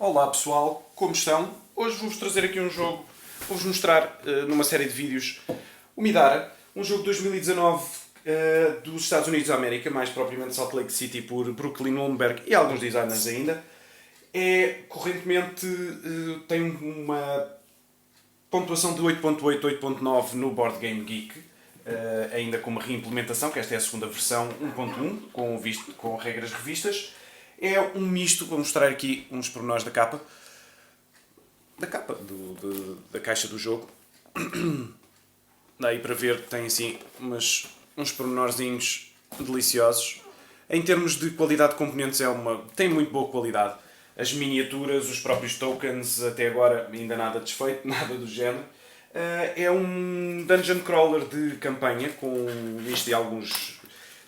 Olá pessoal, como estão? Hoje vou-vos trazer aqui um jogo, vou-vos mostrar numa série de vídeos o Midara, um jogo de 2019 dos Estados Unidos da América, mais propriamente Salt Lake City por Brooklyn Lundberg e alguns designers ainda. Correntemente tem uma pontuação de 8.8, 8.9 no Board Game Geek, ainda com uma reimplementação, que esta é a segunda versão 1.1, com regras revistas. É um misto, vou mostrar aqui uns pormenores da capa. Da caixa do jogo. Dá aí para ver, tem assim uns pormenorzinhos deliciosos. Em termos de qualidade de componentes, tem muito boa qualidade. As miniaturas, os próprios tokens, até agora ainda nada desfeito, nada do género. É um dungeon crawler de campanha, com isto e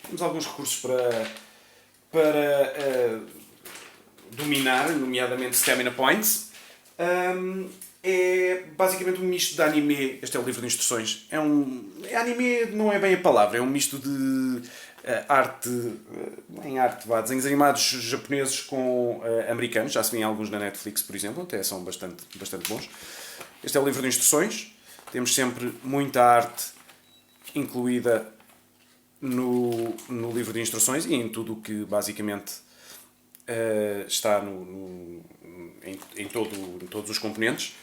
temos alguns recursos para dominar, nomeadamente Stamina Points. É basicamente um misto de anime. Este é o livro de instruções. Anime não é bem a palavra, é um misto de arte, desenhos animados japoneses com americanos. Já se vêem alguns na Netflix, por exemplo, até são bastante bons. Este é o livro de instruções. Temos sempre muita arte incluída no livro de instruções e em tudo o que basicamente está em todos os componentes.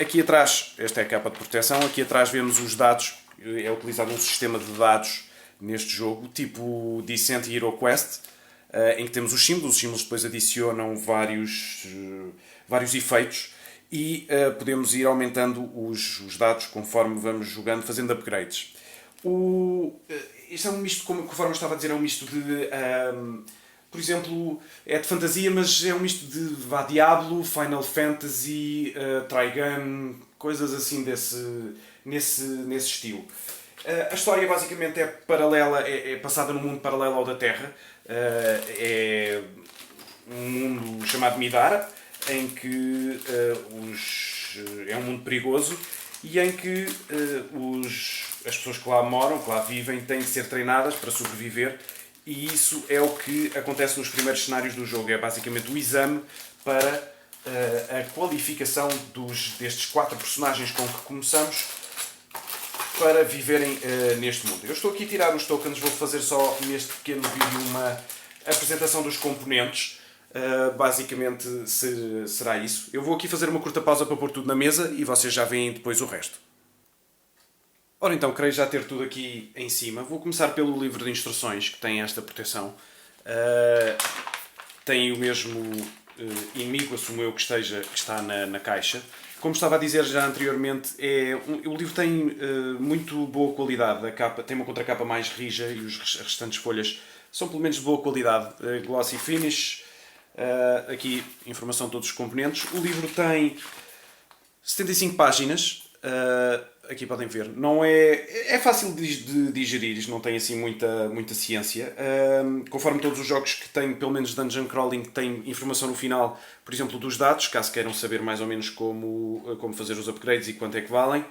Aqui atrás, esta é a capa de proteção, aqui atrás vemos os dados. É utilizado um sistema de dados neste jogo, tipo Descent e Hero Quest, em que temos os símbolos depois adicionam vários efeitos e podemos ir aumentando os dados conforme vamos jogando, fazendo upgrades. Isto é um misto, conforme eu estava a dizer, é um misto de... por exemplo, é de fantasia, mas é um misto de Diablo, Final Fantasy, Trigun, coisas assim nesse estilo. A história basicamente é paralela, é passada num mundo paralelo ao da Terra. É um mundo chamado Midara, em que é um mundo perigoso e em que as pessoas que lá moram, que lá vivem, têm de ser treinadas para sobreviver. E isso é o que acontece nos primeiros cenários do jogo. É basicamente o exame para a qualificação destes 4 personagens com que começamos para viverem neste mundo. Eu estou aqui a tirar os tokens, vou fazer só neste pequeno vídeo uma apresentação dos componentes. Basicamente será isso. Eu vou aqui fazer uma curta pausa para pôr tudo na mesa e vocês já veem depois o resto. Ora então, creio já ter tudo aqui em cima. Vou começar pelo livro de instruções, que tem esta proteção. Tem o mesmo inimigo, assumo eu, que está na caixa. Como estava a dizer já anteriormente, o livro tem muito boa qualidade. A capa tem uma contracapa mais rija e as restantes folhas são pelo menos de boa qualidade. Glossy finish. Aqui, informação de todos os componentes. O livro tem 75 páginas. Aqui podem ver, não é fácil de digerir, isto não tem assim muita ciência. Conforme todos os jogos que têm, pelo menos Dungeon Crawling, tem informação no final, por exemplo, dos dados, caso queiram saber mais ou menos como fazer os upgrades e quanto é que valem.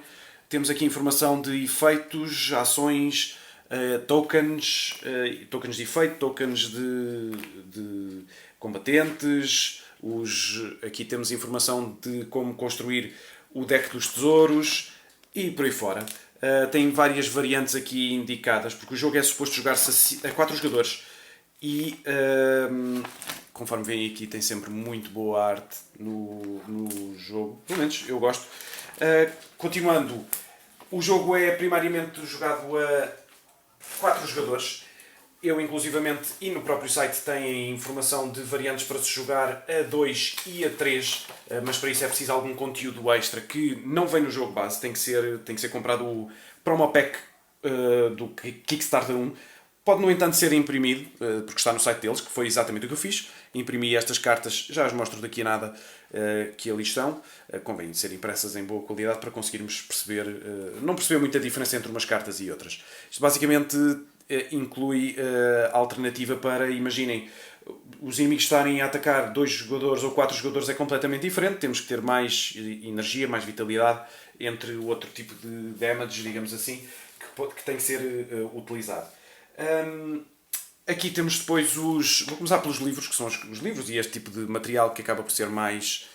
Temos aqui informação de efeitos, ações, tokens de efeito, tokens de combatentes. Aqui temos informação de como construir o deck dos tesouros e por aí fora. Tem várias variantes aqui indicadas, porque o jogo é suposto jogar-se a 4 jogadores. E, conforme veem aqui, tem sempre muito boa arte no jogo. Pelo menos eu gosto. Continuando, o jogo é primariamente jogado a 4 jogadores. Eu, inclusivamente, e no próprio site tem informação de variantes para se jogar a 2 e a 3, mas para isso é preciso algum conteúdo extra que não vem no jogo base. Tem que ser comprado o promo pack do Kickstarter 1. Pode, no entanto, ser imprimido, porque está no site deles, que foi exatamente o que eu fiz. Imprimi estas cartas, já as mostro daqui a nada, que ali estão. Convém ser impressas em boa qualidade para conseguirmos não perceber muita diferença entre umas cartas e outras. Isto basicamente inclui a alternativa para, imaginem, os inimigos estarem a atacar 2 jogadores ou 4 jogadores é completamente diferente. Temos que ter mais energia, mais vitalidade entre o outro tipo de damage, digamos assim, que tem que ser utilizado. Aqui temos depois os... Vou começar pelos livros, que são os livros e este tipo de material que acaba por ser mais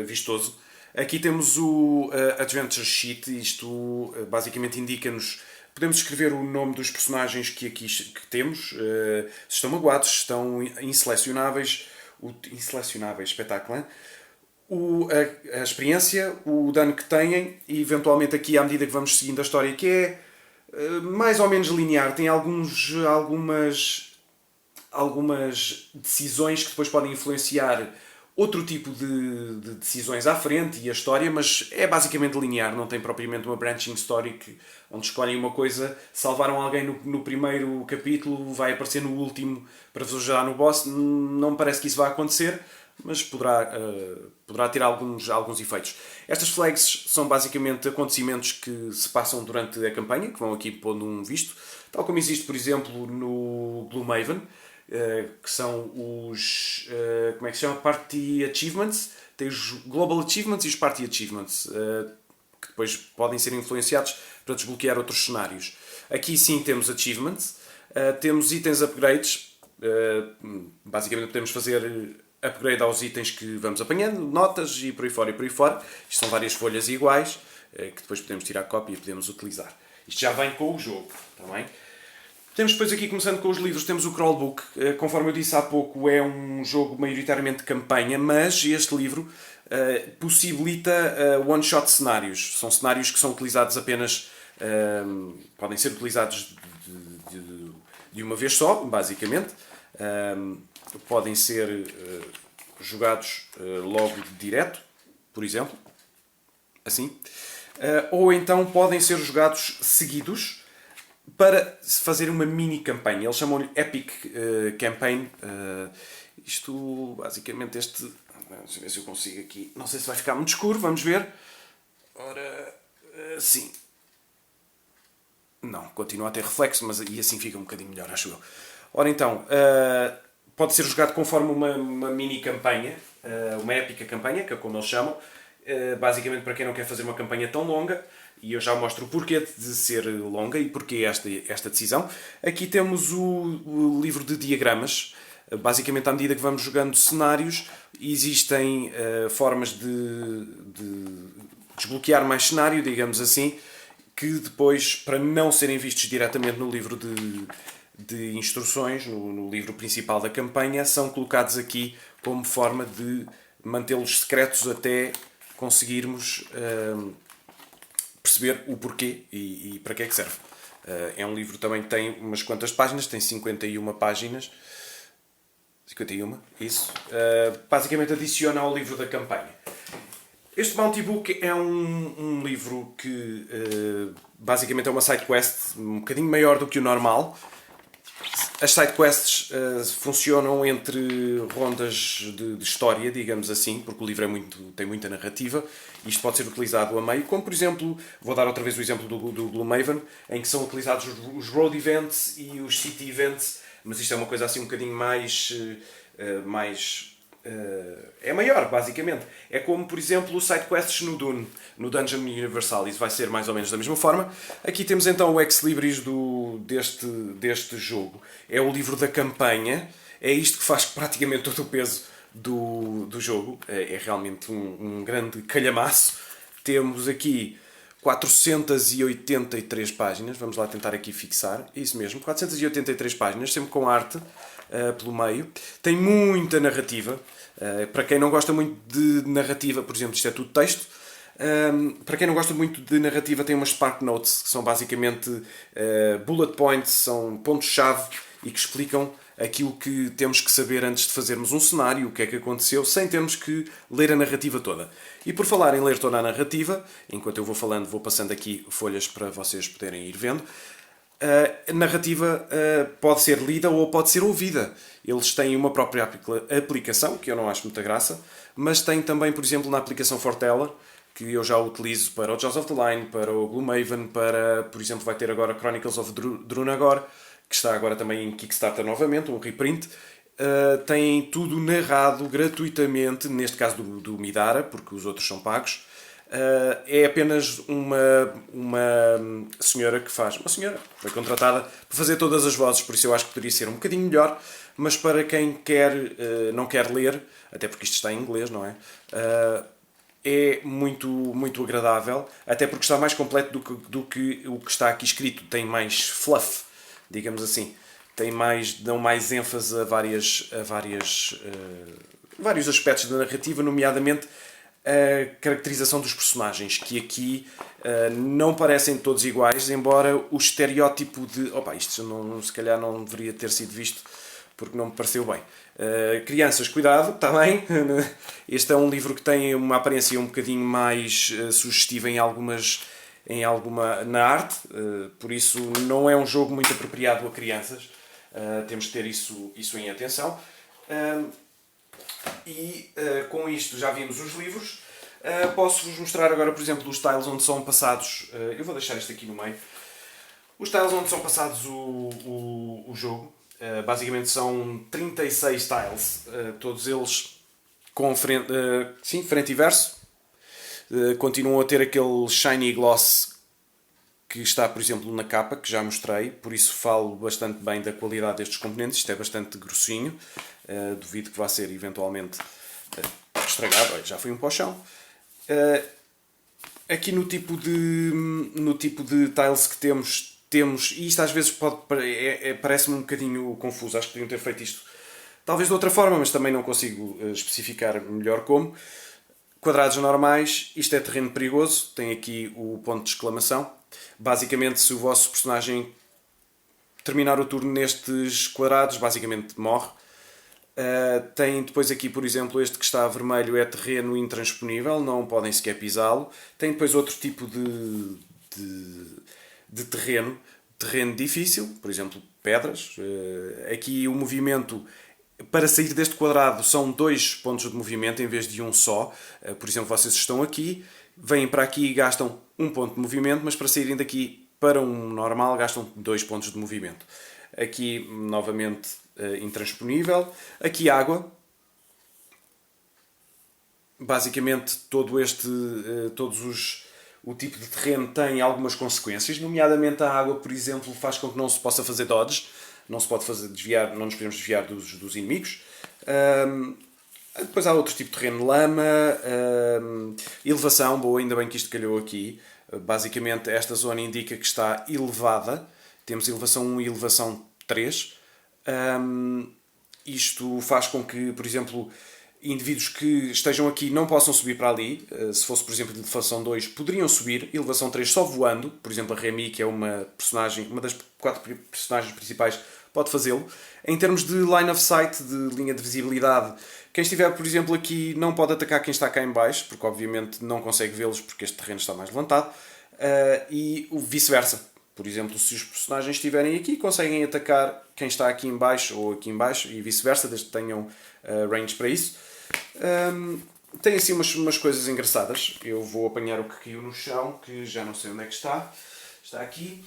vistoso. Aqui temos o Adventure Sheet. Isto basicamente indica-nos... Podemos escrever o nome dos personagens que aqui que temos. Se estão magoados, se estão inselecionáveis. Inselecionáveis, espetáculo, hein? A experiência, o dano que têm e eventualmente aqui à medida que vamos seguindo a história, que é mais ou menos linear. Tem algumas decisões que depois podem influenciar outro tipo de decisões à frente e a história, mas é basicamente linear, não tem propriamente uma branching story onde escolhem uma coisa, salvaram alguém no primeiro capítulo, vai aparecer no último para vos ajudar no boss. Não me parece que isso vá acontecer, mas poderá ter alguns efeitos. Estas flags são basicamente acontecimentos que se passam durante a campanha, que vão aqui pondo um visto, tal como existe, por exemplo, no Gloomhaven, que são os... como é que se chama? Party Achievements. Tem os Global Achievements e os Party Achievements, que depois podem ser influenciados para desbloquear outros cenários. Aqui sim temos Achievements, temos itens upgrades, basicamente podemos fazer upgrade aos itens que vamos apanhando, notas e por aí fora e por aí fora. Isto são várias folhas iguais, que depois podemos tirar cópia e podemos utilizar. Isto já vem com o jogo, está bem? Temos depois aqui, começando com os livros, temos o Crawlbook. Conforme eu disse há pouco, é um jogo maioritariamente de campanha, mas este livro possibilita one-shot cenários. São cenários que são utilizados apenas... podem ser utilizados de uma vez só, basicamente. Podem ser jogados logo direto, por exemplo. Assim. Ou então podem ser jogados seguidos, para fazer uma mini campanha. Eles chamam-lhe Epic Campaign. Isto, basicamente, Deixa eu ver se eu consigo aqui. Não sei se vai ficar muito escuro, vamos ver. Ora, sim. Não, continua a ter reflexo, mas e assim fica um bocadinho melhor, acho eu. Ora então, pode ser jogado conforme uma mini campanha, uma épica campanha, que é como eles chamam. Basicamente, para quem não quer fazer uma campanha tão longa, e eu já mostro o porquê de ser longa e porquê esta decisão. Aqui temos o livro de diagramas. Basicamente, à medida que vamos jogando cenários, existem formas de desbloquear mais cenário, digamos assim, que depois, para não serem vistos diretamente no livro de instruções, no livro principal da campanha, são colocados aqui como forma de mantê-los secretos até conseguirmos perceber o porquê e para que é que serve. É um livro também que tem umas quantas páginas, tem 51 páginas. 51, isso. Basicamente adiciona ao livro da campanha. Este Bounty Book é um livro que basicamente é uma side quest um bocadinho maior do que o normal. As sidequests funcionam entre rondas de história, digamos assim, porque o livro tem muita narrativa. Isto pode ser utilizado a meio, como por exemplo, vou dar outra vez o exemplo do Gloomhaven, em que são utilizados os road events e os city events, mas isto é uma coisa assim um bocadinho mais é maior, basicamente. É como, por exemplo, os sidequests no Dune, no Dungeon Universalis, vai ser mais ou menos da mesma forma. Aqui temos então o Ex Libris deste jogo. É o livro da campanha, é isto que faz praticamente todo o peso do jogo. É realmente um grande calhamaço. Temos aqui 483 páginas, vamos lá tentar aqui fixar, isso mesmo, 483 páginas, sempre com arte pelo meio. Tem muita narrativa. Para quem não gosta muito de narrativa, por exemplo, isto é tudo texto. Para quem não gosta muito de narrativa, tem umas Spark Notes, que são basicamente bullet points, são pontos-chave e que explicam aquilo que temos que saber antes de fazermos um cenário, o que é que aconteceu, sem termos que ler a narrativa toda. E por falar em ler toda a narrativa, enquanto eu vou falando, vou passando aqui folhas para vocês poderem ir vendo. A narrativa pode ser lida ou pode ser ouvida. Eles têm uma própria aplicação, que eu não acho muita graça, mas tem também, por exemplo, na aplicação Forteller, que eu já utilizo para o Jaws of the Line, para o Gloomhaven, por exemplo, vai ter agora Chronicles of Drunagor, que está agora também em Kickstarter novamente, um reprint. Tem tudo narrado gratuitamente, neste caso do Midara, porque os outros são pagos. é apenas uma senhora que faz. Uma senhora foi contratada para fazer todas as vozes, por isso eu acho que poderia ser um bocadinho melhor, mas para quem não quer ler, até porque isto está em inglês, não é? É muito, muito agradável, até porque está mais completo do que o que está aqui escrito. Tem mais fluff, digamos assim. Dão mais ênfase a vários aspectos da narrativa, nomeadamente a caracterização dos personagens, que aqui não parecem todos iguais, embora o estereótipo de isto se calhar não deveria ter sido visto porque não me pareceu bem. Crianças, cuidado, está bem? Este é um livro que tem uma aparência um bocadinho mais sugestiva na arte, por isso não é um jogo muito apropriado a crianças. Temos de ter isso em atenção. Com isto já vimos os livros. Posso-vos mostrar agora, por exemplo, os tiles onde são passados. Eu vou deixar isto aqui no meio. Os tiles onde são passados o jogo. Basicamente são 36 tiles. Todos eles com frente e verso. Continuam a ter aquele shiny gloss que está, por exemplo, na capa, que já mostrei, por isso falo bastante bem da qualidade destes componentes. Isto é bastante grossinho, duvido que vá ser eventualmente estragado. Olha, já foi um para o chão. Aqui no tipo de tiles que temos, e isto às vezes parece-me um bocadinho confuso, acho que podiam ter feito isto talvez de outra forma, mas também não consigo especificar melhor como. Quadrados normais, isto é terreno perigoso, tem aqui o ponto de exclamação. Basicamente, se o vosso personagem terminar o turno nestes quadrados, basicamente morre. Tem depois aqui, por exemplo, este que está a vermelho é terreno intransponível, não podem sequer pisá-lo. Tem depois outro tipo de terreno difícil, por exemplo, pedras. Aqui o movimento, para sair deste quadrado, são 2 pontos de movimento em vez de um só. Por exemplo, vocês estão aqui, vêm para aqui e gastam 1 ponto de movimento, mas para saírem daqui para um normal gastam 2 pontos de movimento. Aqui, novamente, intransponível. Aqui, água. Basicamente, o tipo de terreno tem algumas consequências, nomeadamente a água, por exemplo, faz com que não se possa fazer dodge, não se pode desviar, não nos podemos desviar dos inimigos. Depois há outro tipo de terreno, lama, elevação, boa, ainda bem que isto calhou aqui. Basicamente, esta zona indica que está elevada. Temos elevação 1 e elevação 3. Isto faz com que, por exemplo, indivíduos que estejam aqui não possam subir para ali. Se fosse, por exemplo, de elevação 2, poderiam subir. Elevação 3 só voando. Por exemplo, a Remy, que é uma das 4 personagens principais, pode fazê-lo. Em termos de line of sight, de linha de visibilidade, quem estiver, por exemplo, aqui não pode atacar quem está cá em baixo, porque obviamente não consegue vê-los porque este terreno está mais levantado. E o vice-versa. Por exemplo, se os personagens estiverem aqui, conseguem atacar quem está aqui em baixo ou aqui em baixo e vice-versa, desde que tenham range para isso. Tem assim umas coisas engraçadas. Eu vou apanhar o que caiu no chão, que já não sei onde é que está. Está aqui.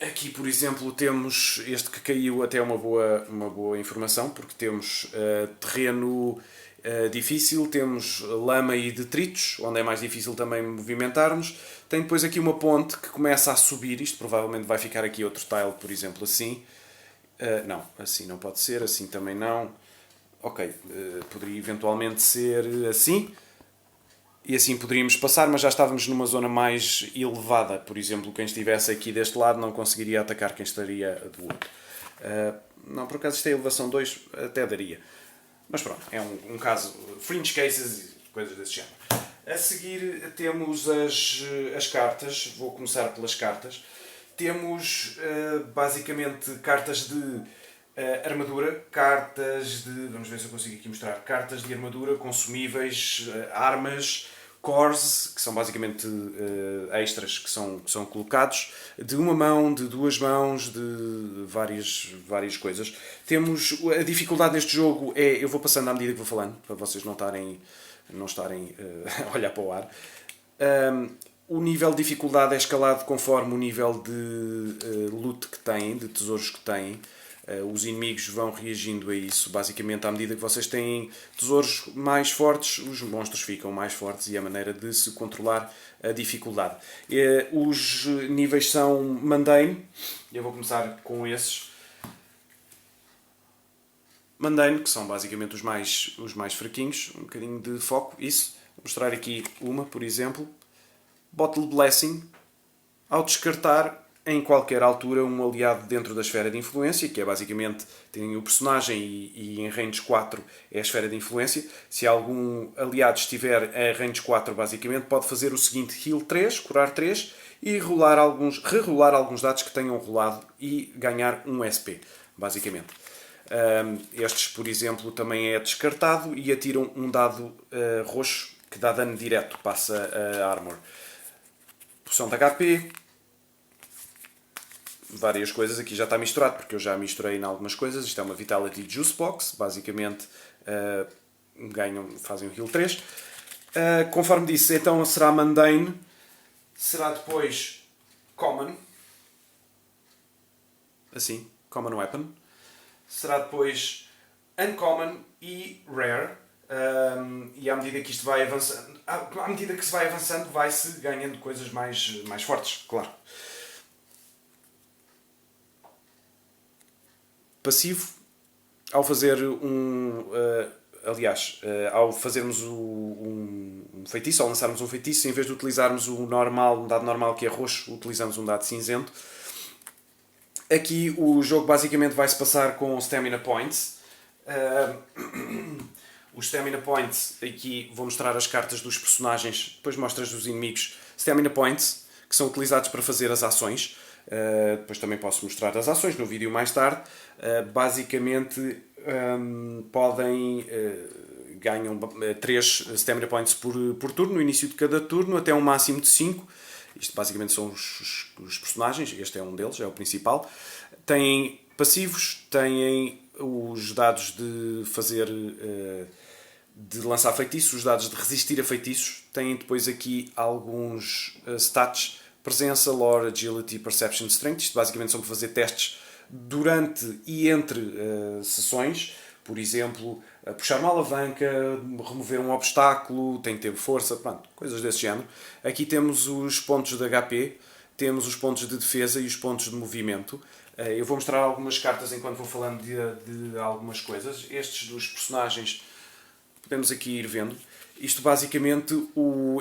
Aqui, por exemplo, temos este que caiu, até uma boa informação, porque temos terreno difícil, temos lama e detritos, onde é mais difícil também movimentarmos. Tem depois aqui uma ponte que começa a subir, isto provavelmente vai ficar aqui outro tile, por exemplo, assim. Não, assim não pode ser, assim também não. Ok, poderia eventualmente ser assim. E assim poderíamos passar, mas já estávamos numa zona mais elevada. Por exemplo, quem estivesse aqui deste lado não conseguiria atacar quem estaria do outro. Não, por acaso isto é elevação 2, até daria. Mas pronto, é um caso, fringe cases e coisas desse género. A seguir temos as cartas, vou começar pelas cartas. Temos basicamente cartas de armadura, vamos ver se eu consigo aqui mostrar, cartas de armadura, consumíveis, armas, cores, que são basicamente extras que são colocados, de uma mão, de 2 mãos, de várias coisas. Temos a dificuldade neste jogo eu vou passando à medida que vou falando, para vocês não estarem a olhar para o ar. O nível de dificuldade é escalado conforme o nível de loot que têm, de tesouros que têm. Os inimigos vão reagindo a isso. Basicamente, à medida que vocês têm tesouros mais fortes, os monstros ficam mais fortes e é a maneira de se controlar a dificuldade. Os níveis são mundane. Eu vou começar com esses. Mundane, que são basicamente os mais fraquinhos. Um bocadinho de foco, isso. Vou mostrar aqui uma, por exemplo. Bottle Blessing. Ao descartar em qualquer altura um aliado dentro da esfera de influência, que é basicamente, tem o personagem e em range 4 é a esfera de influência. Se algum aliado estiver em range 4, basicamente, pode fazer o seguinte: heal 3, curar 3 e rerolar alguns dados que tenham rolado e ganhar um SP, basicamente. Estes, por exemplo, também é descartado e atiram um dado roxo que dá dano direto, passa a armor. Poção de HP, várias coisas, aqui já está misturado porque eu já misturei em algumas coisas. Isto é uma Vitality Juice Box, basicamente fazem o heal 3. Conforme disse, então será Mundane, será depois Common, assim, Common Weapon, será depois Uncommon e Rare. E à medida que isto vai avançando, à medida que se vai avançando, vai-se ganhando coisas mais fortes, claro. Passivo, ao fazer ao fazermos um feitiço, ao lançarmos um feitiço, em vez de utilizarmos um dado normal que é roxo, utilizamos um dado cinzento. Aqui o jogo basicamente vai-se passar com Stamina Points. Os Stamina Points, aqui vou mostrar as cartas dos personagens, depois mostras dos inimigos. Stamina Points, que são utilizados para fazer as ações. Depois também posso mostrar as ações no vídeo mais tarde. Basicamente ganham 3 Stamina Points por turno, no início de cada turno, até um máximo de 5. Isto basicamente são os personagens, este é um deles, é o principal. Têm passivos, têm os dados de fazer, de lançar feitiços, os dados de resistir a feitiços. Têm depois aqui alguns stats: presença, lore, agility, perception, strength. Isto basicamente são para fazer testes durante e entre sessões. Por exemplo, puxar uma alavanca, remover um obstáculo, tem que ter força, pronto, coisas desse género. Aqui temos os pontos de HP, temos os pontos de defesa e os pontos de movimento. Eu vou mostrar algumas cartas enquanto vou falando de algumas coisas. Estes dos personagens podemos aqui ir vendo. Isto basicamente,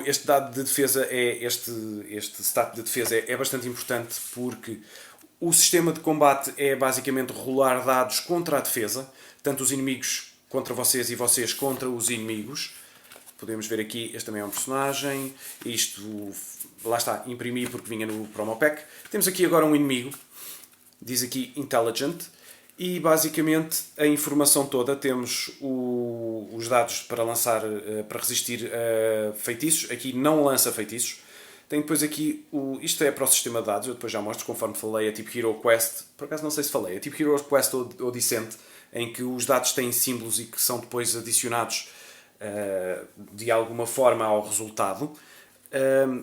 este dado de defesa, este stat de defesa é bastante importante porque o sistema de combate é basicamente rolar dados contra a defesa, tanto os inimigos contra vocês e vocês contra os inimigos. Podemos ver aqui, este também é um personagem, isto, lá está, imprimi porque vinha no promo pack. Temos aqui agora um inimigo, diz aqui Intelligent, e basicamente a informação toda, temos os dados para lançar, para resistir a feitiços. Aqui não lança feitiços. Tem depois aqui, isto é para o sistema de dados, eu depois já mostro, conforme falei, é tipo Hero Quest, por acaso não sei se falei, é tipo Hero Quest ou Descent, em que os dados têm símbolos e que são depois adicionados de alguma forma ao resultado.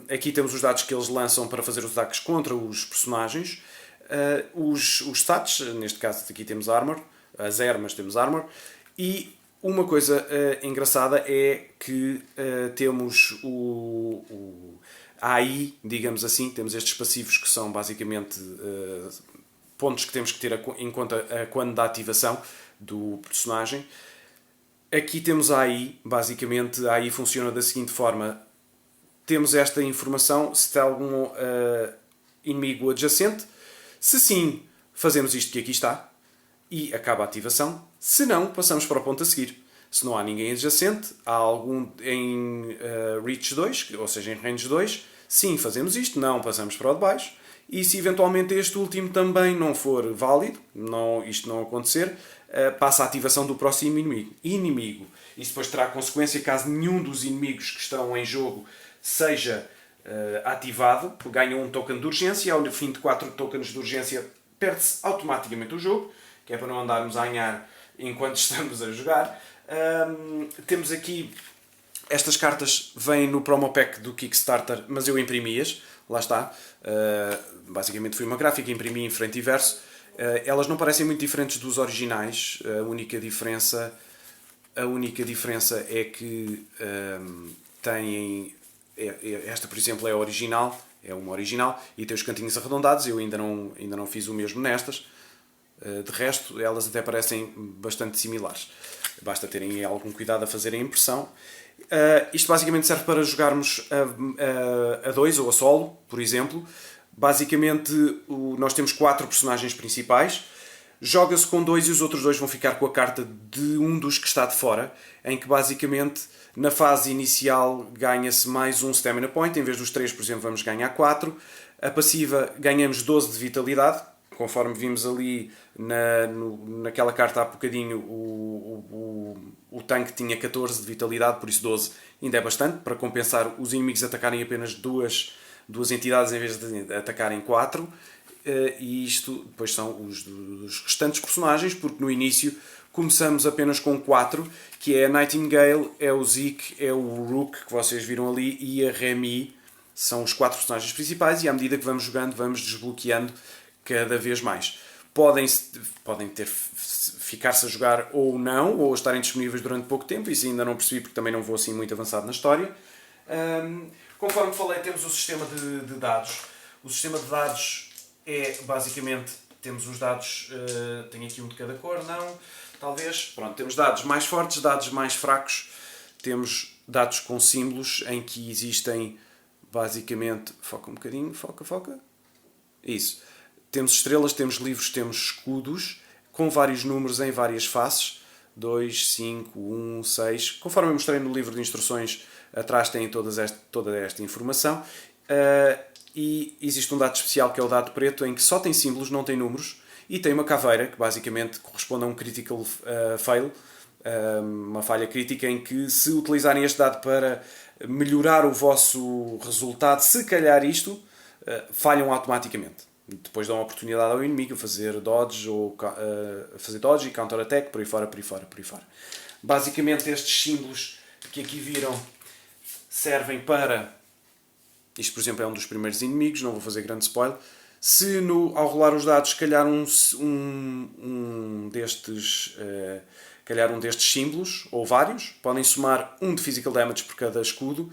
Aqui temos os dados que eles lançam para fazer os ataques contra os personagens. Os stats, neste caso aqui temos armor, as armas temos armor, e uma coisa engraçada é que temos a AI, digamos assim, temos estes passivos que são basicamente pontos que temos que ter em conta quando da ativação do personagem. Aqui temos a AI, basicamente a AI funciona da seguinte forma: temos esta informação se tem algum inimigo adjacente. Se sim, fazemos isto que aqui está e acaba a ativação. Se não, passamos para o ponto a seguir. Se não há ninguém adjacente, há algum em Reach 2, ou seja, em Range 2, sim, fazemos isto, não, passamos para o de baixo. E se eventualmente este último também não for válido, isto não acontecer, passa a ativação do próximo inimigo. Isso depois terá consequência caso nenhum dos inimigos que estão em jogo seja ativado, ganha um token de urgência, e ao fim de 4 tokens de urgência perde-se automaticamente o jogo, que é para não andarmos a ganhar enquanto estamos a jogar. Temos aqui, estas cartas vêm no promo pack do Kickstarter, mas eu imprimi-as, lá está. Basicamente foi uma gráfica, imprimi em frente e verso. Elas não parecem muito diferentes dos originais. A única diferença é que têm... Esta, por exemplo, é a original. É uma original e tem os cantinhos arredondados. Eu ainda não fiz o mesmo nestas. De resto, elas até parecem bastante similares. Basta terem algum cuidado a fazer a impressão. Isto basicamente serve para jogarmos a dois ou a solo, por exemplo. Basicamente, nós temos 4 personagens principais. Joga-se com 2 e os outros 2 vão ficar com a carta de um dos que está de fora, em que basicamente na fase inicial ganha-se mais um Stamina Point. Em vez dos 3, por exemplo, vamos ganhar 4. A passiva ganhamos 12 de vitalidade. Conforme vimos ali naquela carta há bocadinho, o tanque tinha 14 de vitalidade, por isso 12 ainda é bastante, para compensar os inimigos atacarem apenas duas entidades em vez de atacarem 4. E isto depois são os restantes personagens, porque no início começamos apenas com 4, que é a Nightingale, é o Zeke, é o Rook, que vocês viram ali, e a Remy. São os 4 personagens principais, e à medida que vamos jogando vamos desbloqueando cada vez mais. Podem ficar-se a jogar ou não, ou estarem disponíveis durante pouco tempo. Isso ainda não percebi, porque também não vou assim muito avançado na história. Conforme falei, temos o sistema de dados. O sistema de dados é basicamente, temos os dados, tenho aqui um de cada cor, não, talvez. Pronto, temos dados mais fortes, dados mais fracos. Temos dados com símbolos em que existem basicamente, foca um bocadinho, foca. Isso. Temos estrelas, temos livros, temos escudos, com vários números em várias faces. 2, 5, 1, 6. Conforme eu mostrei no livro de instruções, atrás tem toda esta informação. E existe um dado especial que é o dado preto, em que só tem símbolos, não tem números. E tem uma caveira, que basicamente corresponde a um critical fail, uma falha crítica, em que se utilizarem este dado para melhorar o vosso resultado, se calhar isto, falham automaticamente. Depois dão a oportunidade ao inimigo a fazer dodge, e counter-attack, por aí fora. Basicamente estes símbolos que aqui viram servem para... Isto, por exemplo, é um dos primeiros inimigos, não vou fazer grande spoiler. Se ao rolar os dados calhar um destes símbolos, ou vários, podem somar 1 de physical damage por cada escudo,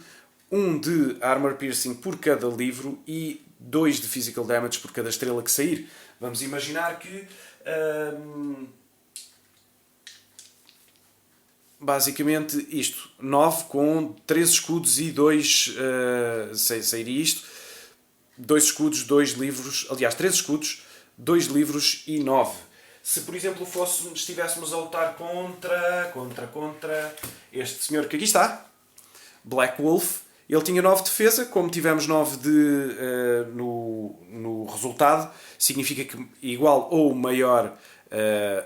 1 de armor piercing por cada livro e 2 de physical damage por cada estrela que sair. Vamos imaginar que basicamente isto, 9 com 3 escudos e 2 sairia isto, 2 escudos, 2 livros, aliás 3 escudos, 2 livros e 9. Se por exemplo estivéssemos a lutar contra este senhor que aqui está, Black Wolf, ele tinha 9 de defesa, como tivemos 9 no resultado, significa que igual ou maior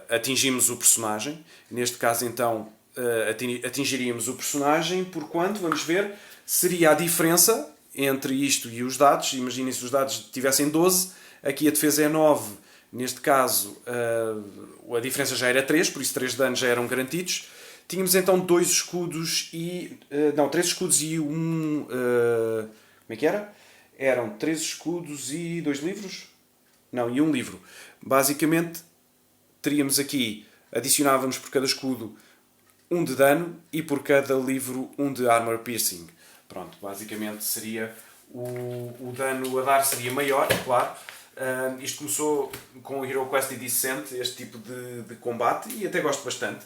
atingimos o personagem. Neste caso, então, atingiríamos o personagem por quanto? Vamos ver. Seria a diferença entre isto e os dados. Imaginem se os dados tivessem 12, aqui a defesa é 9. Neste caso, a diferença já era 3, por isso 3 danos já eram garantidos. Tínhamos então 2 escudos e... não, 3 escudos e 1... como é que era? Eram 3 escudos e 2 livros? Não, e 1 livro. Basicamente, teríamos aqui... Adicionávamos por cada escudo 1 de dano e por cada livro 1 de armor piercing. Pronto, basicamente seria... O dano a dar seria maior, claro. Isto começou com o Hero Quest e Descent, este tipo de combate, e até gosto bastante.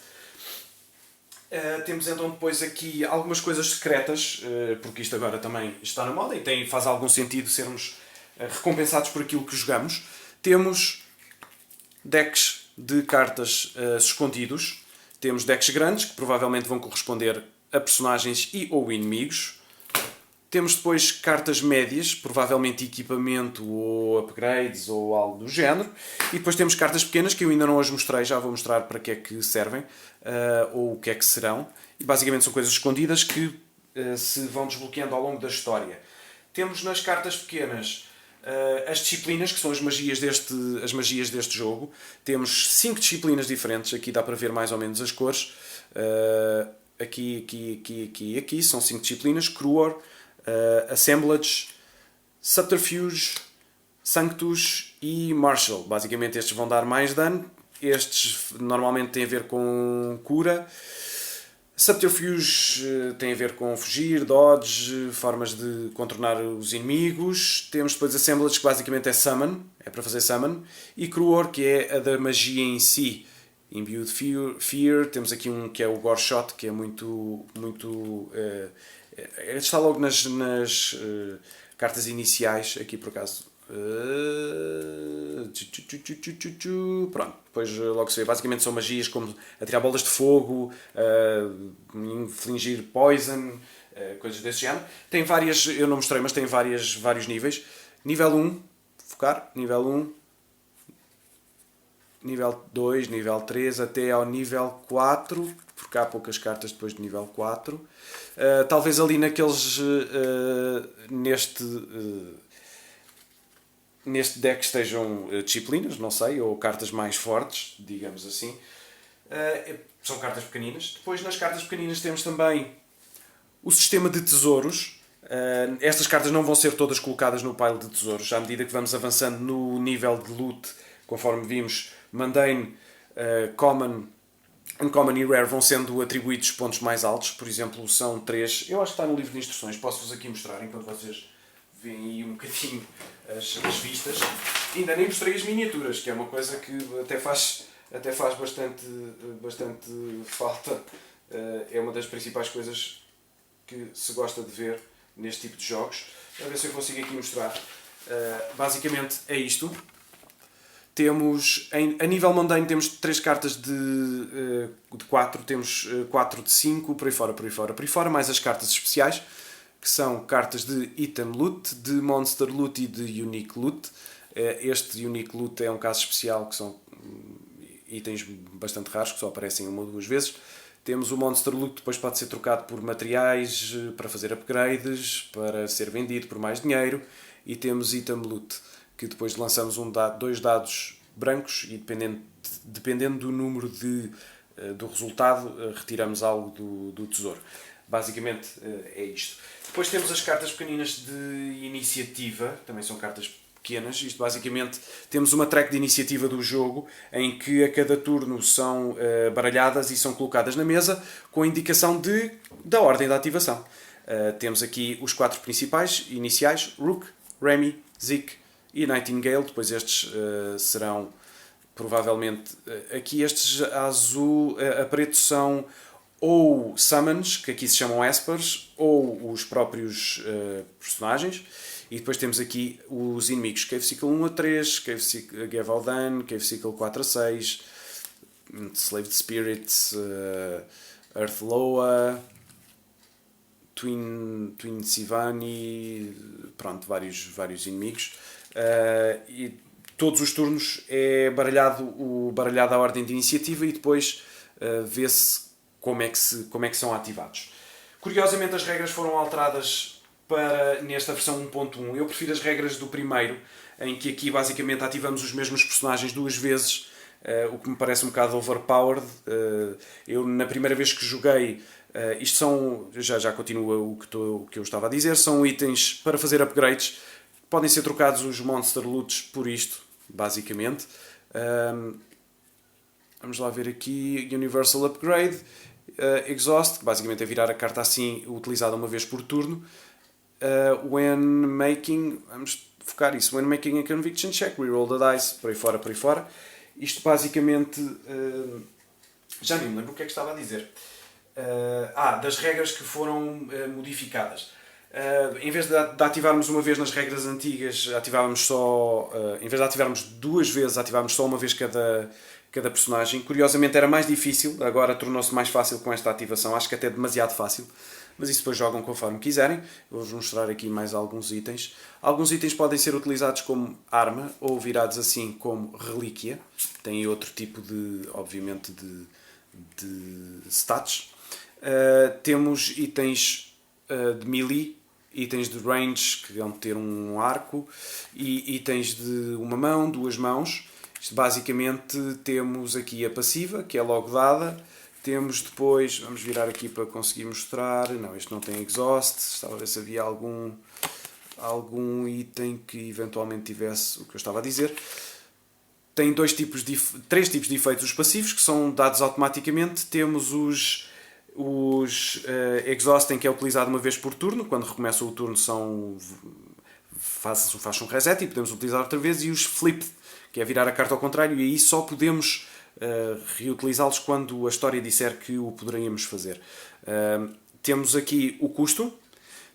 Temos então depois aqui algumas coisas secretas, porque isto agora também está na moda e faz algum sentido sermos recompensados por aquilo que jogamos. Temos decks de cartas escondidos. Temos decks grandes, que provavelmente vão corresponder a personagens e ou inimigos. Temos depois cartas médias, provavelmente equipamento ou upgrades ou algo do género. E depois temos cartas pequenas, que eu ainda não as mostrei, já vou mostrar para que é que servem, ou o que é que serão. E basicamente são coisas escondidas que se vão desbloqueando ao longo da história. Temos nas cartas pequenas as disciplinas, que são as magias deste jogo. Temos 5 disciplinas diferentes, aqui dá para ver mais ou menos as cores. Aqui são 5 disciplinas: Cruor, Assemblage, Subterfuge, Sanctus e Marshall. Basicamente estes vão dar mais dano. Estes normalmente têm a ver com cura. Subterfuge tem a ver com fugir, dodge, formas de contornar os inimigos. Temos depois Assemblage, que basicamente é summon, é para fazer summon. E Cruor, que é a da magia em si. Imbued Fear. Temos aqui um que é o Gore Shot, que é muito... está logo nas cartas iniciais, aqui por acaso. Pronto, depois logo se vê. Basicamente são magias como atirar bolas de fogo, infligir poison, coisas desse género. Tem várias, eu não mostrei, mas tem vários níveis. Nível 1, focar, nível 1, nível 2, nível 3, até ao nível 4, porque há poucas cartas depois de nível 4. Talvez ali naqueles, neste deck estejam disciplinas, não sei, ou cartas mais fortes, digamos assim. São cartas pequeninas. Depois nas cartas pequeninas temos também o sistema de tesouros. Estas cartas não vão ser todas colocadas no pile de tesouros. À medida que vamos avançando no nível de loot, conforme vimos, Mundane, Common, Uncommon e Rare vão sendo atribuídos pontos mais altos. Por exemplo, são 3. Eu acho que está no livro de instruções. Posso-vos aqui mostrar enquanto vocês veem aí um bocadinho as vistas. Ainda nem mostrei as miniaturas, que é uma coisa que até faz bastante falta. É uma das principais coisas que se gosta de ver neste tipo de jogos. A ver se eu consigo aqui mostrar. Basicamente é isto. Temos, a nível mundane temos 3 cartas de 4, temos 4 de 5, por aí fora, mais as cartas especiais, que são cartas de Item Loot, de Monster Loot e de Unique Loot. Este Unique Loot é um caso especial, que são itens bastante raros, que só aparecem uma ou duas vezes. Temos o Monster Loot, que depois pode ser trocado por materiais, para fazer upgrades, para ser vendido por mais dinheiro. E temos Item Loot, que depois lançamos dois dados brancos e dependendo do número do resultado, retiramos algo do tesouro. Basicamente é isto. Depois temos as cartas pequeninas de iniciativa, também são cartas pequenas. Isto basicamente, temos uma track de iniciativa do jogo em que a cada turno são baralhadas e são colocadas na mesa com a indicação da ordem da ativação. Temos aqui os 4 principais iniciais: Rook, Remy, Zeke e Nightingale. Depois estes serão provavelmente aqui estes a preto são ou summons, que aqui se chamam Espers, ou os próprios personagens. E depois temos aqui os inimigos: Cave Cycle 1 a 3, Gavaldon, Cave Cycle 4 a 6, Slaved Spirits, Earth Loa, Twin Sivani, pronto, vários inimigos. E todos os turnos é baralhada a ordem de iniciativa e depois vê-se como é que são ativados. Curiosamente as regras foram alteradas nesta versão 1.1. Eu prefiro as regras do primeiro, em que aqui basicamente ativamos os mesmos personagens 2 vezes, o que me parece um bocado overpowered. Eu na primeira vez que joguei, isto são, já continua o que eu estava a dizer, são itens para fazer upgrades. Podem ser trocados os Monster Loots por isto, basicamente. Vamos lá ver aqui, Universal Upgrade, Exhaust, que basicamente é virar a carta assim, utilizada uma vez por turno. When making, vamos focar isso, when making a conviction check, reroll the dice, por aí fora. Isto basicamente, já nem me lembro o que é que estava a dizer. Das regras que foram modificadas. Em vez de ativarmos uma vez nas regras antigas, ativávamos só, em vez de ativarmos 2 vezes, ativávamos só uma vez cada personagem. Curiosamente era mais difícil, agora tornou-se mais fácil com esta ativação, acho que até demasiado fácil, mas isso depois jogam conforme quiserem. Vou-vos mostrar aqui mais alguns itens. Alguns itens podem ser utilizados como arma ou virados assim como relíquia, têm outro tipo obviamente de stats. Temos itens de melee, itens de range que vão ter um arco e itens de uma mão, 2 mãos. Isto basicamente temos aqui a passiva, que é logo dada. Temos depois, vamos virar aqui para conseguir mostrar. Não, este não tem exhaust. Estava a ver se havia algum item que eventualmente tivesse o que eu estava a dizer. Tem três tipos de efeitos passivos que são dados automaticamente. Temos os exhausting, que é utilizado uma vez por turno. Quando recomeça o turno faz um reset e podemos utilizar outra vez. E os flip, que é virar a carta ao contrário, e aí só podemos reutilizá-los quando a história disser que o poderíamos fazer. Temos aqui o custo.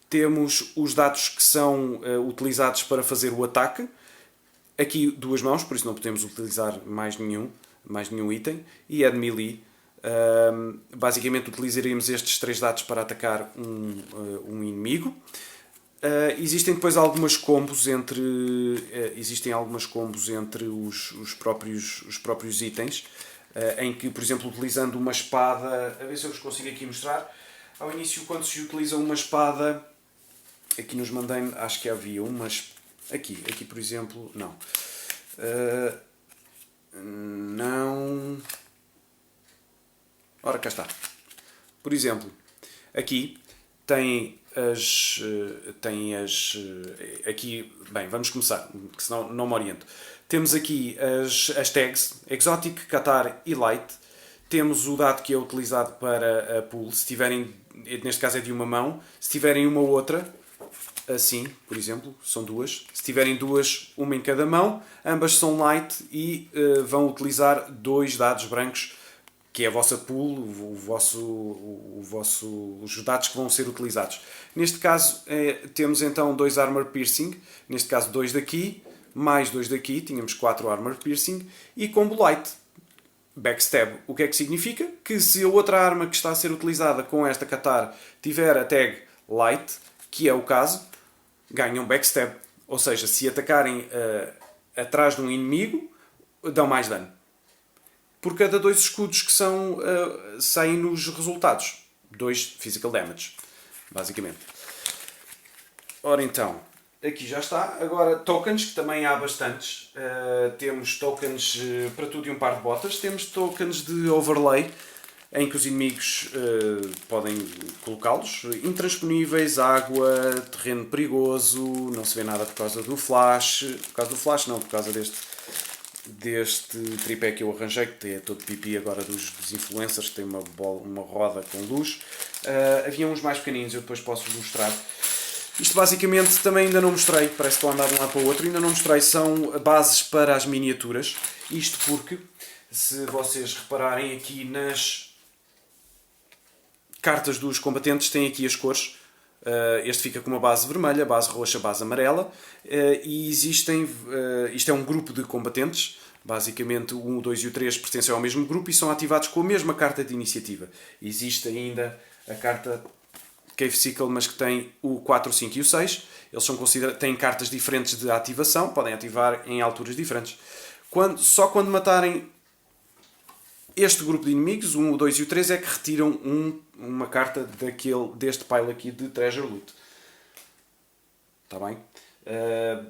Temos os dados que são utilizados para fazer o ataque. Aqui duas mãos, por isso não podemos utilizar mais nenhum item. E é de melee. Basicamente utilizaríamos estes três dados para atacar um inimigo. Existem depois algumas combos entre os próprios itens, em que, por exemplo, utilizando uma espada, a ver se eu vos consigo aqui mostrar. Ao início, quando se utiliza uma espada, aqui nos mandei, acho que havia umas. Aqui por exemplo, não. Não. Ora, cá está. Por exemplo, aqui tem aqui, bem, vamos começar, porque senão não me oriento. Temos aqui as tags Exotic, Catar e Light. Temos o dado que é utilizado para a pool. Se tiverem, neste caso é de uma mão. Se tiverem uma ou outra, assim, por exemplo, são duas. Se tiverem duas, uma em cada mão, ambas são light e vão utilizar dois dados brancos, que é a vossa pool, os dados que vão ser utilizados. Neste caso, temos então 2 Armor Piercing, neste caso 2 daqui, mais 2 daqui, tínhamos 4 Armor Piercing, e combo Light, Backstab. O que é que significa? Que se a outra arma que está a ser utilizada com esta Catar tiver a tag Light, que é o caso, ganham Backstab. Ou seja, se atacarem atrás de um inimigo, dão mais dano. Por cada 2 escudos que saem nos resultados. 2 Physical Damage, basicamente. Ora então, aqui já está. Agora, tokens, que também há bastantes. Temos tokens para tudo e um par de botas. Temos tokens de overlay, em que os inimigos podem colocá-los. Intransponíveis, água, terreno perigoso, não se vê nada por causa do flash. Por causa do flash não, por causa deste tripé que eu arranjei, que é todo pipi agora dos influencers, que tem uma roda com luz. Havia uns mais pequeninos, eu depois posso-vos mostrar. Isto basicamente também ainda não mostrei, parece que estou a andar de um lado para o outro, ainda não mostrei, são bases para as miniaturas. Isto porque, se vocês repararem aqui nas cartas dos combatentes, tem aqui as cores. Este fica com uma base vermelha, base roxa, base amarela, e existem, isto é um grupo de combatentes, basicamente o 1, o 2 e o 3 pertencem ao mesmo grupo e são ativados com a mesma carta de iniciativa. Existe ainda a carta Cave Sickle, mas que tem o 4, o 5 e o 6, eles têm cartas diferentes de ativação, podem ativar em alturas diferentes. Só quando matarem este grupo de inimigos, o 1, o 2 e o 3, é que retiram uma carta deste pile aqui de Treasure Loot. Está bem?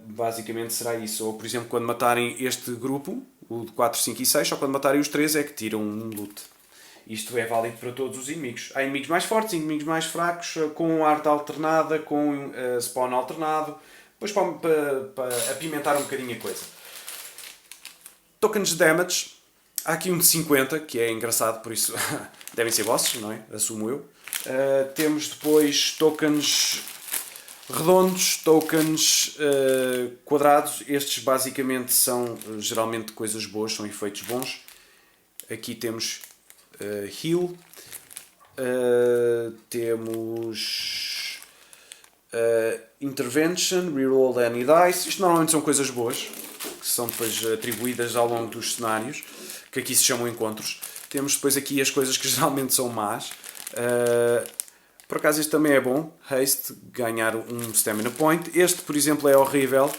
Basicamente será isso. Ou, por exemplo, quando matarem este grupo, o de 4, 5 e 6, só quando matarem os 3 é que tiram um loot. Isto é válido para todos os inimigos. Há inimigos mais fortes, inimigos mais fracos, com arte alternada, com spawn alternado. Depois para apimentar um bocadinho a coisa. Tokens de damage. Há aqui um de 50, que é engraçado, por isso devem ser vossos, não é? Assumo eu. Temos depois tokens redondos, tokens quadrados. Estes basicamente são geralmente coisas boas, são efeitos bons. Aqui temos heal. Temos intervention, reroll any dice. Isto normalmente são coisas boas, que são depois atribuídas ao longo dos cenários, que aqui se chamam encontros. Temos depois aqui as coisas que geralmente são más. Por acaso este também é bom. Haste, ganhar um Stamina Point. Este, por exemplo, é horrível,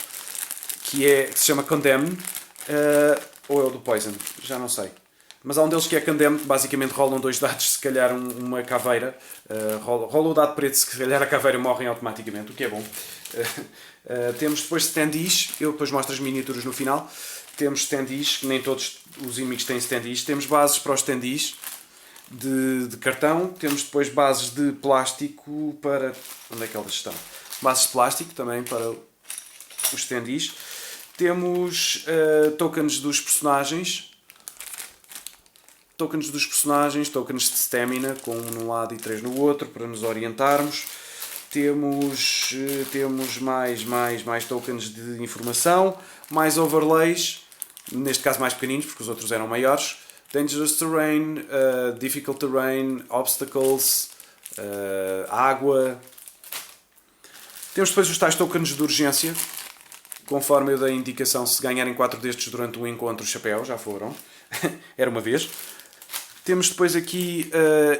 que se chama Condemn. Ou é o do Poison, já não sei. Mas há um deles que é Condemn, que basicamente rolam 2 dados, se calhar uma caveira. Rola o dado preto, se calhar a caveira morrem automaticamente, o que é bom. Temos depois standees, eu depois mostro as miniaturas no final. Temos standees, nem todos os inimigos têm standees. Temos bases para os standees de cartão. Temos depois bases de plástico para... Onde é que elas estão? bases de plástico também para os standees. Temos tokens dos personagens. Tokens de stamina, com um num lado e 3 no outro, para nos orientarmos. Temos mais tokens de informação, mais overlays, neste caso mais pequeninos, porque os outros eram maiores. Dangerous terrain, difficult terrain, obstacles, água. Temos depois os tais tokens de urgência, conforme eu dei a indicação, se ganharem 4 destes durante um encontro, chapéu, já foram. Era uma vez. Temos depois aqui,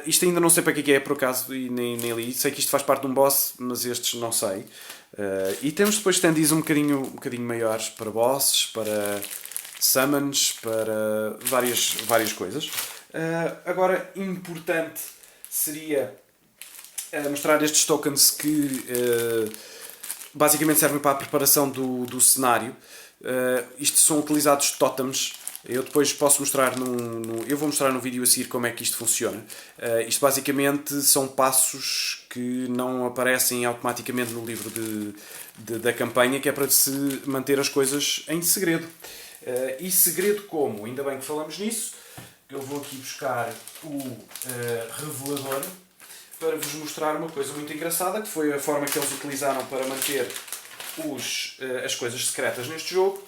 isto ainda não sei para que é por acaso, e nem li, sei que isto faz parte de um boss, mas estes não sei. E temos depois standees um bocadinho maiores para bosses, para summons, para várias coisas. Agora, importante seria mostrar estes tokens que basicamente servem para a preparação do cenário. Isto são utilizados totems. Eu depois posso mostrar eu vou mostrar no vídeo a seguir como é que isto funciona. Isto basicamente são passos que não aparecem automaticamente no livro da campanha, que é para se manter as coisas em segredo. E segredo como? Ainda bem que falamos nisso. Eu vou aqui buscar o revelador para vos mostrar uma coisa muito engraçada, que foi a forma que eles utilizaram para manter as coisas secretas neste jogo,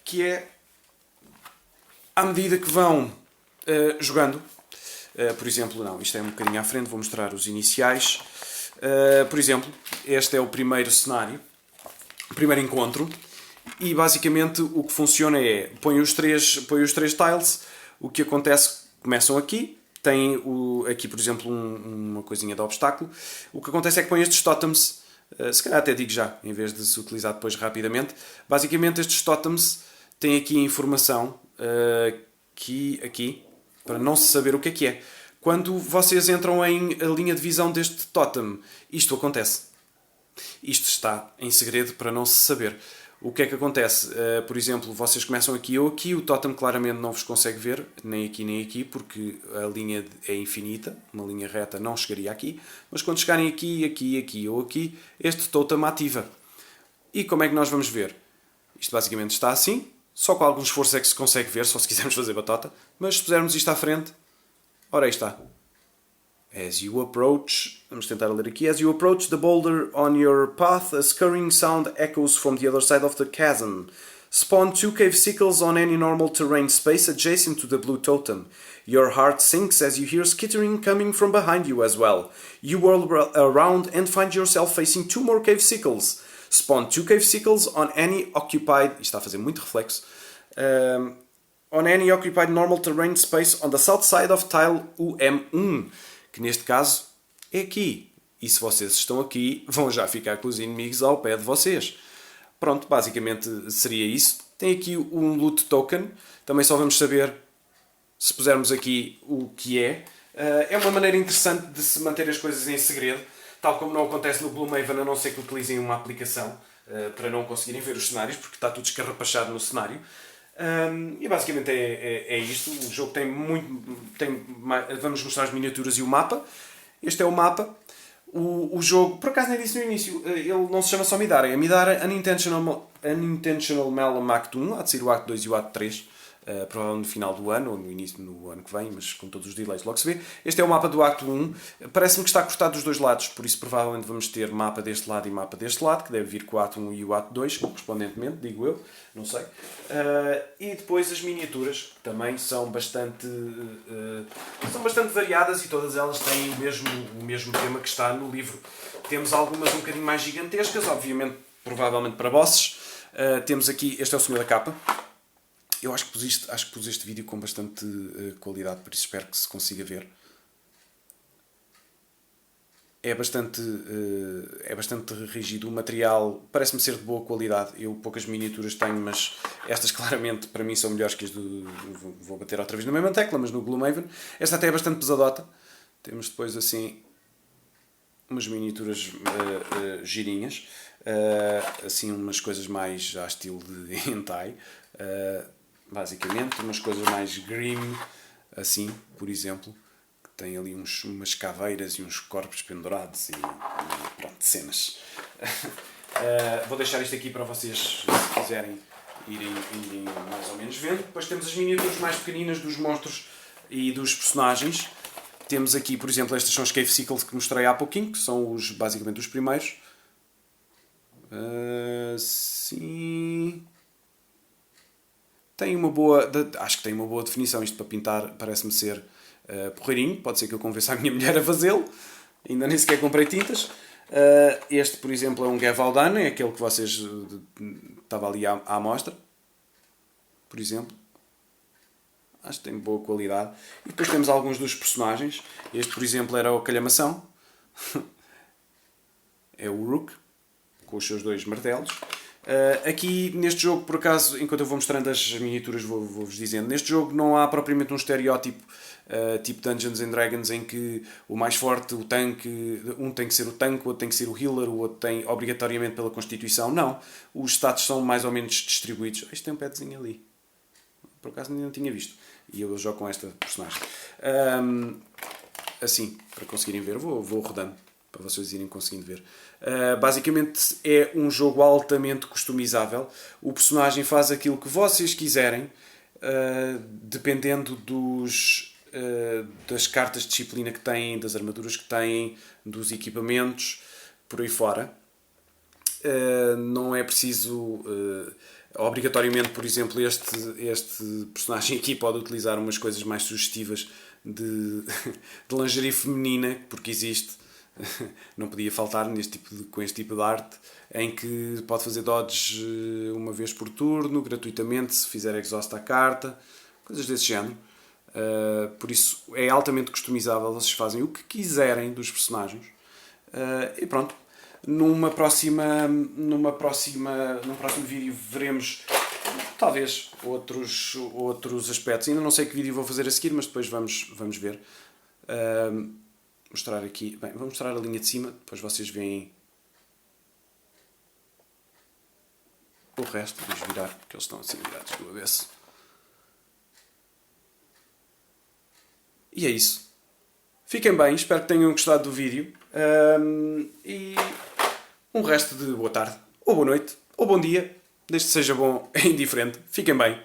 que é à medida que vão jogando, por exemplo, não, isto é um bocadinho à frente, vou mostrar os iniciais. Por exemplo, este é o primeiro cenário, o primeiro encontro, e basicamente o que funciona é, põe os três tiles, o que acontece, começam aqui, tem aqui por exemplo uma coisinha de obstáculo, o que acontece é que põe estes totems, se calhar até digo já, em vez de se utilizar depois rapidamente, basicamente estes totems têm aqui a informação, aqui, para não se saber o que é. Quando vocês entram em linha de visão deste totem, isto acontece. Isto está em segredo para não se saber. O que é que acontece? Por exemplo, vocês começam aqui ou aqui, o totem claramente não vos consegue ver, nem aqui, porque a linha é infinita, uma linha reta não chegaria aqui, mas quando chegarem aqui ou aqui, este totem ativa. E como é que nós vamos ver? Isto basicamente está assim, só com algum esforço é que se consegue ver, só se quisermos fazer batota, mas se pusermos isto à frente, ora aí está. As you approach, vamos tentar ler aqui. As you approach the boulder on your path, a scurrying sound echoes from the other side of the chasm. Spawn 2 cave sickles on any normal terrain space adjacent to the blue totem. Your heart sinks as you hear skittering coming from behind you as well. You whirl around and find yourself facing 2 more cave sickles. Spawn 2 cave sickles on any occupied... Isto está a fazer muito reflexo. On any occupied normal terrain space on the south side of tile UM1. Que neste caso é aqui. E se vocês estão aqui, vão já ficar com os inimigos ao pé de vocês. Pronto, basicamente seria isso. Tem aqui um loot token. Também só vamos saber se pusermos aqui o que é. É uma maneira interessante de se manter as coisas em segredo. Tal como não acontece no Gloomhaven, a não ser que utilizem uma aplicação para não conseguirem ver os cenários, porque está tudo escarrapachado no cenário. E basicamente é isto. O jogo vamos mostrar as miniaturas e o mapa. Este é o mapa. O jogo, por acaso nem disse no início, ele não se chama só Midara, é Midara Unintentional Malum Act 1, há de ser o Act 2 e o Act 3, provavelmente no final do ano, ou no início do ano que vem, mas com todos os delays logo se vê. Este é o mapa do Act 1, parece-me que está cortado dos dois lados, por isso provavelmente vamos ter mapa deste lado e mapa deste lado, que deve vir com o Act 1 e o Act 2, correspondentemente, digo eu, não sei. E depois as miniaturas, que também são bastante variadas e todas elas têm o mesmo tema que está no livro. Temos algumas um bocadinho mais gigantescas, obviamente, provavelmente para bosses. Temos aqui, este é o Senhor da Capa. Eu acho que pus este vídeo com bastante qualidade, por isso espero que se consiga ver. É bastante rígido, o material parece-me ser de boa qualidade. Eu poucas miniaturas tenho, mas estas claramente para mim são melhores que as do... Vou bater outra vez na mesma tecla, mas no Gloomhaven. Esta até é bastante pesadota. Temos depois assim umas miniaturas girinhas, assim umas coisas mais a estilo de hentai, basicamente, umas coisas mais grim, assim, por exemplo. Tem ali umas caveiras e uns corpos pendurados e pronto, cenas. Vou deixar isto aqui para vocês, se quiserem, irem mais ou menos vendo. Depois temos as miniaturas mais pequeninas dos monstros e dos personagens. Temos aqui, por exemplo, estas são os Cave Cycles que mostrei há pouquinho, que são basicamente os primeiros. Sim. Tem uma boa. Acho que tem uma boa definição. Isto para pintar parece-me ser porreirinho. Pode ser que eu convença a minha mulher a fazê-lo. Ainda nem sequer comprei tintas. Este, por exemplo, é um Gavaldano, é aquele que vocês estava ali à amostra. Por exemplo. Acho que tem boa qualidade. E depois temos alguns dos personagens. Este, por exemplo, era o Calhamação. É o Rook, com os seus 2 martelos. Aqui, neste jogo, por acaso, enquanto eu vou mostrando as miniaturas, vou-vos dizendo. Neste jogo não há propriamente um estereótipo tipo Dungeons and Dragons, em que o mais forte, o tanque, um tem que ser o tanque, o outro tem que ser o healer, o outro tem obrigatoriamente pela Constituição. Não. Os status são mais ou menos distribuídos. Isto tem um petzinho ali. Por acaso ainda não tinha visto. E eu jogo com esta personagem. Assim, para conseguirem ver, vou rodando, para vocês irem conseguindo ver. Basicamente é um jogo altamente customizável. O personagem faz aquilo que vocês quiserem, dependendo das cartas de disciplina que têm, das armaduras que têm, dos equipamentos, por aí fora. Não é preciso... obrigatoriamente, por exemplo, este personagem aqui pode utilizar umas coisas mais sugestivas de lingerie feminina, porque existe, não podia faltar com este tipo de arte, em que pode fazer dodges uma vez por turno, gratuitamente, se fizer exhaust à carta, coisas desse género. Por isso é altamente customizável, vocês fazem o que quiserem dos personagens. E pronto. Num próximo vídeo veremos talvez outros aspectos. Ainda não sei que vídeo vou fazer a seguir, mas depois vamos ver. Mostrar aqui. Bem, vou mostrar a linha de cima, depois vocês veem o resto. Vamos virar, porque eles estão assim virados do avesso. E é isso. Fiquem bem, espero que tenham gostado do vídeo. E um resto de boa tarde, ou boa noite, ou bom dia, desde que seja bom e indiferente. Fiquem bem.